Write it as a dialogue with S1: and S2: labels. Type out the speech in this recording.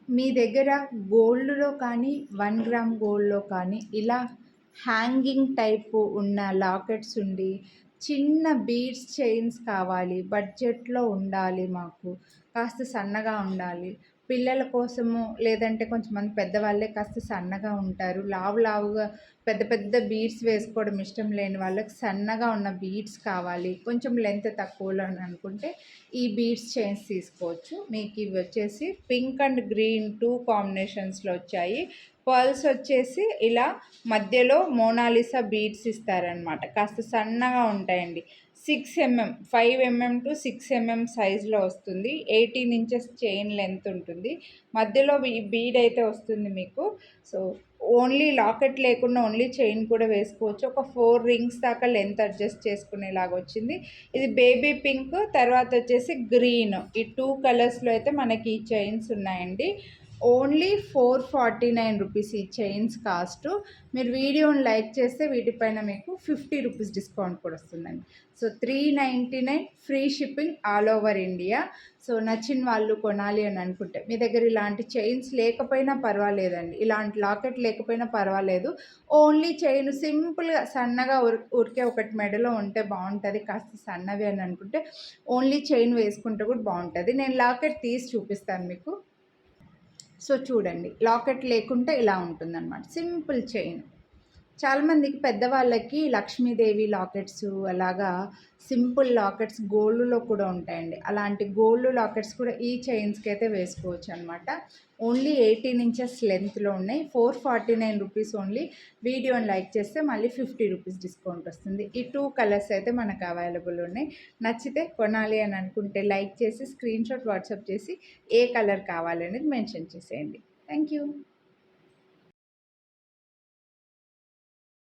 S1: మీ దగ్గర గోల్డ్‌లో కానీ, 1 గ్రామ్ గోల్డ్‌లో కానీ ఇలా హ్యాంగింగ్ టైపు ఉన్న లాకెట్స్ ఉండి, చిన్న బీడ్స్ చైన్స్ కావాలి, బడ్జెట్‌లో ఉండాలి మాకు, కాస్త సన్నగా ఉండాలి. పిల్లల కోసము లేదంటే కొంచెంమంది పెద్దవాళ్ళే కాస్త సన్నగా ఉంటారు. లావుగా పెద్ద పెద్ద బీడ్స్ వేసుకోవడం ఇష్టం లేని వాళ్ళకి సన్నగా ఉన్న బీడ్స్ కావాలి. కొంచెం లెంత్ తక్కువలో అని అనుకుంటే ఈ బీడ్స్ చైన్స్ తీసుకోవచ్చు. మీకు ఇవి వచ్చేసి పింక్ అండ్ గ్రీన్ 2 కాంబినేషన్స్‌లో వచ్చాయి. పర్ల్స్ వచ్చేసి ఇలా మధ్యలో మోనాలిసా బీడ్స్ ఇస్తారనమాట. కాస్త సన్నగా ఉంటాయండి. 6 mm 5 mm టు 6 mm సైజులో వస్తుంది. 18 ఇంచెస్ చైన్ లెంత్ ఉంటుంది. మధ్యలో బీడ్ అయితే వస్తుంది మీకు. సో ఓన్లీ లాకెట్ లేకుండా ఓన్లీ చైన్ కూడా వేసుకోవచ్చు. ఒక 4 రింగ్స్ దాకా లెంత్ అడ్జస్ట్ చేసుకునేలాగా వచ్చింది. ఇది బేబీ పింక్, తర్వాత వచ్చేసి గ్రీన్. ఈ 2 కలర్స్లో అయితే మనకి ఈ చైన్స్ ఉన్నాయండి. ఓన్లీ 449 రూపీస్ ఈ చైన్స్ కాస్ట్. మీరు వీడియోని లైక్ చేస్తే వీటిపైన మీకు 50 రూపీస్ డిస్కౌంట్ కూడా వస్తుందండి. So 399 free shipping all over India. So నచ్చిన వాళ్ళు కొనాలి అని అనుకుంటే మీ దగ్గర ఇలాంటి చైన్స్ లేకపోయినా పర్వాలేదండి, ఇలాంటి లాకెట్ లేకపోయినా పర్వాలేదు. ఓన్లీ చైన్ సింపుల్గా సన్నగా ఊరికే ఒకటి మెడలో ఉంటే బాగుంటుంది, కాస్త సన్నవి అని అనుకుంటే ఓన్లీ చైన్ వేసుకుంటే కూడా బాగుంటుంది. నేను లాకెట్ తీసి చూపిస్తాను మీకు. సో చూడండి, లాకెట్ లేకుంటే ఇలా ఉంటుందన్నమాట, సింపుల్ చైన్. చాలామందికి పెద్దవాళ్ళకి లక్ష్మీదేవి లాకెట్స్ అలాగా సింపుల్ లాకెట్స్ గోల్డ్లో కూడా ఉంటాయండి. అలాంటి గోల్డ్ లాకెట్స్ కూడా ఈ చైన్స్కి అయితే వేసుకోవచ్చు అనమాట. ఓన్లీ 18 ఇంచెస్ లెంత్లో ఉన్నాయి. 449 రూపీస్ ఓన్లీ. వీడియోని లైక్ చేస్తే మళ్ళీ 50 రూపీస్ డిస్కౌంట్ వస్తుంది. ఈ 2 కలర్స్ అయితే మనకు అవైలబుల్ ఉన్నాయి. నచ్చితే కొనాలి అని అనుకుంటే లైక్ చేసి స్క్రీన్ షాట్ వాట్సాప్ చేసి ఏ కలర్ కావాలనేది మెన్షన్ చేసేయండి. Thank you.